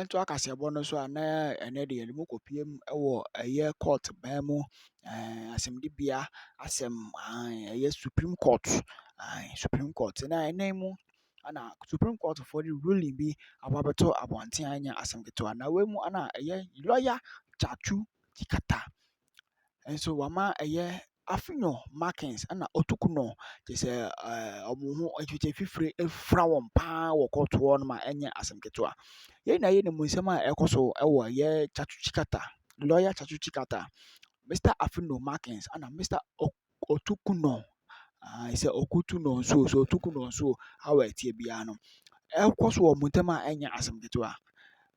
to akasiabo no so na ene de mu kopiem ewo eye court ban mu asɛmdibea asɛm Supreme Court Supreme Court na ene mu ana Supreme Court for the ruling bi ababeto abonten anya asɛm ketewa na we mu ana lawyer Chachu Chikata enso wama Afinyo Markins ana otukuno say omo ho atwitwe fifire efra won pa wo court wo no ma enya asɛm ketewa ye na ye ne mu nsɛm a ekoso ewo Chachu Chikata lawyer Chachu Chikata Mr. Afinyo Markins ana Mr. Otukuno say Okutuno so Otukuno so how etie bia no ekoso wo muntem a enya asɛm ketewa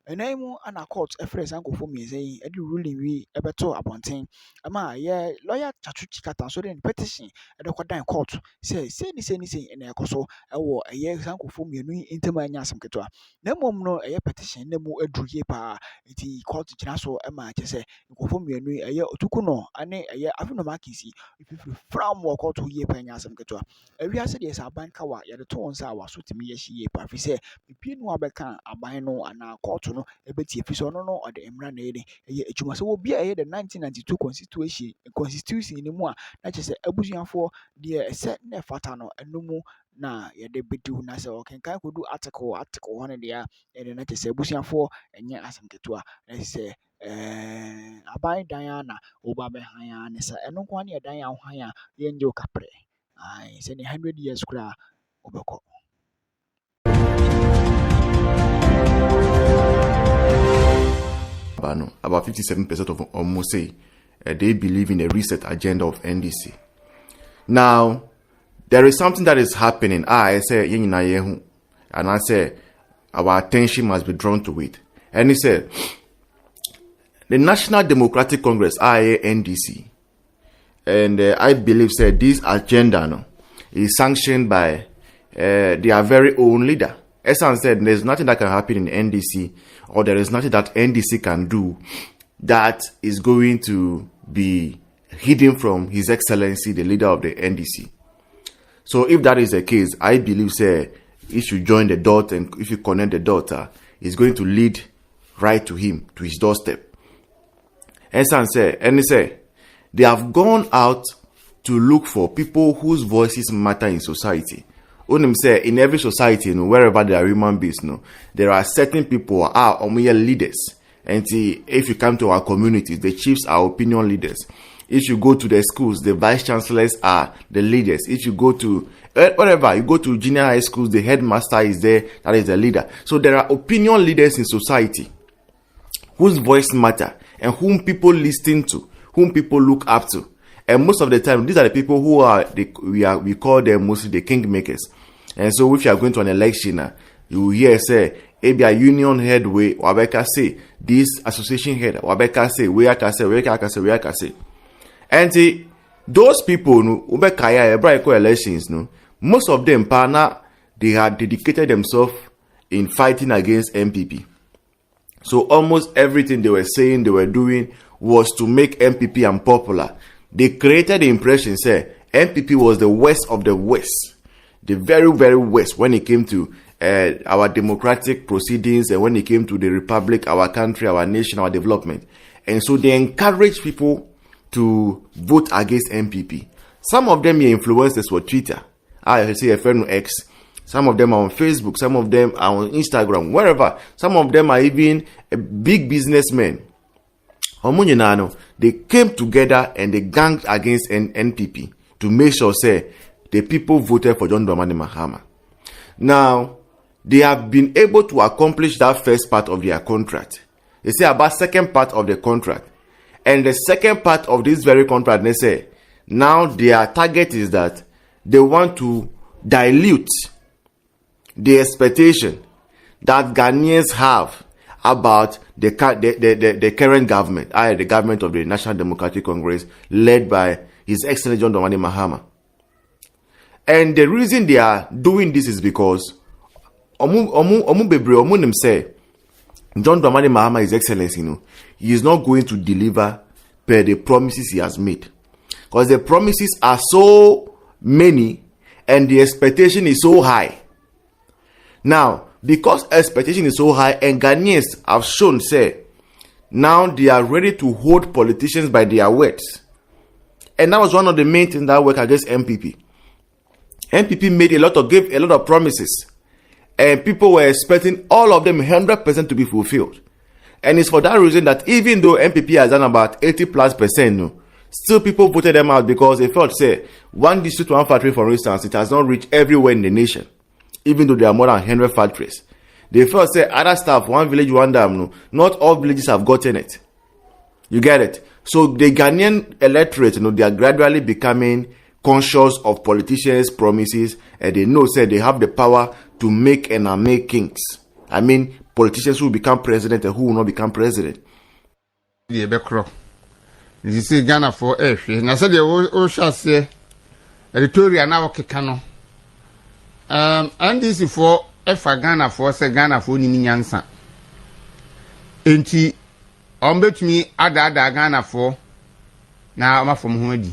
enaimu ana court efres ankofo miezei edi ruling wi ebeto abonten ama lawyer Chachu Chikata so den petition edekodan court say ni ena ekoso ewo sankofo mienu intem anya asɛm ketewa na mom no petition na mu adruye pa enti court gina so ema kyese nkofo mienu Otukuno ane Afinyo Markins ififiri from court ye pa anya asɛm ketewa ewiase de sa aban kawa yede to wonsa waso timi ye hye pa fi say pipie no abeka aban no ana court no ebeti efiso no ode emra na yede ejuma so obi a the 1992 constitution ni mu a na kyese abusuafo de se na fata no enumu na yede bedu na se okenkan kodu article hono de a yede na kyese abusuafo enye asɛm ketewa na se aban dan na oba be han ne se eno kwa na dan ya han a ye nje okapre se ne 100 years kura obeko about 57% of almost say they believe in a reset agenda of NDC. Now, there is something that is happening. I say, and I say, our attention must be drawn to it. And he said, the National Democratic Congress, NDC, and I believe said this agenda is sanctioned by their very own leader. Esan said there's nothing that can happen in NDC, or there is nothing that NDC can do that is going to be hidden from His Excellency, the leader of the NDC. So if that is the case, I believe, say, if you join the dot and if you connect the dot, it's going to lead right to him, to his doorstep. Esan said, and he said, they have gone out to look for people whose voices matter in society. Unim say in every society, wherever there are human beings, there are certain people who are leaders. And if you come to our communities, the chiefs are opinion leaders. If you go to the schools, the vice chancellors are the leaders. If you go to whatever, you go to junior high schools, the headmaster is there, that is the leader. So there are opinion leaders in society whose voice matter and whom people listen to, whom people look up to. And most of the time, these are the people who we call them mostly the kingmakers. And so if you are going to an election, you will hear say, a union head way, wabeka say, this association head, wabeka say, we can say. And those people, elections, most of them, they had dedicated themselves in fighting against NPP. So almost everything they were saying, they were doing was to make NPP unpopular. They created the impression, say, NPP was the worst of the worst. The very, very worst when it came to our democratic proceedings and when it came to the republic, our country, our nation, our development. And so they encourage people to vote against NPP. Some of them are influencers for Twitter. I say a friend X. Some of them are on Facebook. Some of them are on Instagram, wherever. Some of them are even big businessmen. They came together and they ganged against NPP to make sure, say, the people voted for John Dramani Mahama. Now, they have been able to accomplish that first part of their contract. They say about second part of the contract. And the second part of this very contract, they say, now their target is that they want to dilute the expectation that Ghanaians have about the current government, the government of the National Democratic Congress, led by His Excellency John Dramani Mahama. And the reason they are doing this is because John Dramani Mahama, His Excellency, he is not going to deliver per the promises he has made. Because the promises are so many and the expectation is so high. Now, because expectation is so high, and Ghanaians have shown, say, now they are ready to hold politicians by their words. And that was one of the main things that worked against NPP. NPP gave a lot of promises, and people were expecting all of them 100% to be fulfilled. And it's for that reason that even though NPP has done about 80+%, no, still people voted them out because they felt, say, one district, one factory, for instance, it has not reached everywhere in the nation, even though there are more than 100 factories. They felt, say, other stuff, one village, one dam, no, not all villages have gotten it. You get it? So the Ghanaian electorate, they are gradually becoming conscious of politicians' promises, and they know, say, they have the power to make and unmake kings. I mean, politicians who will become president and who will not become president. You see, Ghana for and I said, "Oh, shall say, editorial now, Kekano." And this is for Ghana for say Ghana for Nyansa. Enti, bet me ada Ghana for now. I'm from Hodi.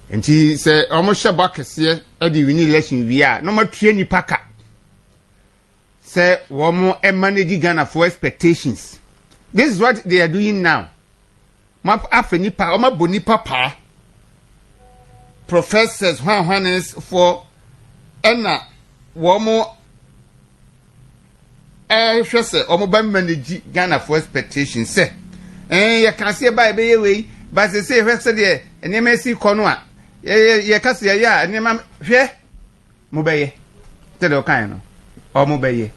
Enti say almost Shabak here at the winning election. We are no more training packer. Say one more manage Ghana for expectations. This is what they are doing now. Map afenipa oma bonipa pa professors Juanes for ena womo hwese omo ba manage Ghana for expectations say ye kan se ba be we ba se hwese de enema si kono a ye ka se ya enema hwe mo be ye te de kan no o mo be ye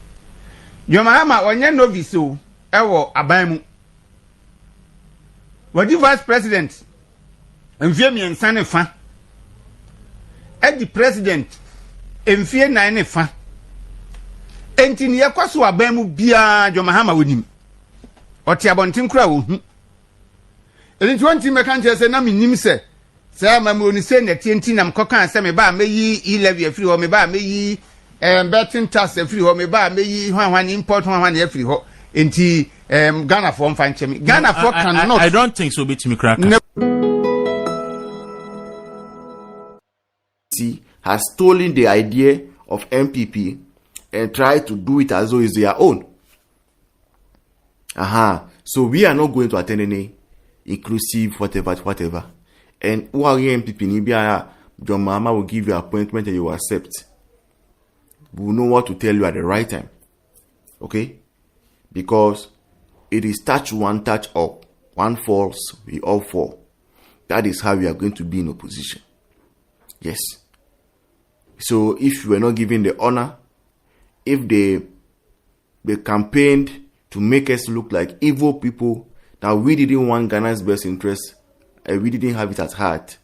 Joma ama onye novice o ewo aban mu Wadi vice president mfie miensa ne fa edi president mfie nan ne fa enti ne yakwaso aban mu bia Jomahama wonim oti abontin kura wo hu enti wonti meka nche se na minim se amamo ni se na tienti nam kokan se me ba meyi e-levy afiri ho me ba meyi betting tax afiri ho me ba meyi hwan import hwan afiri ho enti Ghana for fanchemi Ghana for cannot. I don't think so. Bit me crack. Has stolen the idea of NPP and tried to do it as though it's their own. So we are not going to attend any inclusive whatever. And who are NPP? Nibia, John Mama will give you an appointment and you will accept. We will know what to tell you at the right time. Okay? Because it is touch one, touch up. One falls, we all fall. That is how we are going to be in opposition. Yes. So if you were not given the honor, if they campaigned to make us look like evil people, that we didn't want Ghana's best interest, and we didn't have it at heart,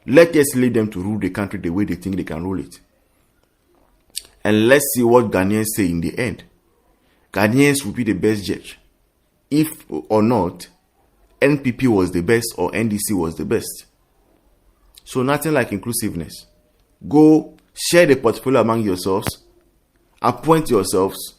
let us leave them to rule the country the way they think they can rule it. And let's see what Ghanaians say in the end. Ghanaians will be the best judge. If or not, NPP was the best or NDC was the best. So nothing like inclusiveness. Go share the portfolio among yourselves, appoint yourselves,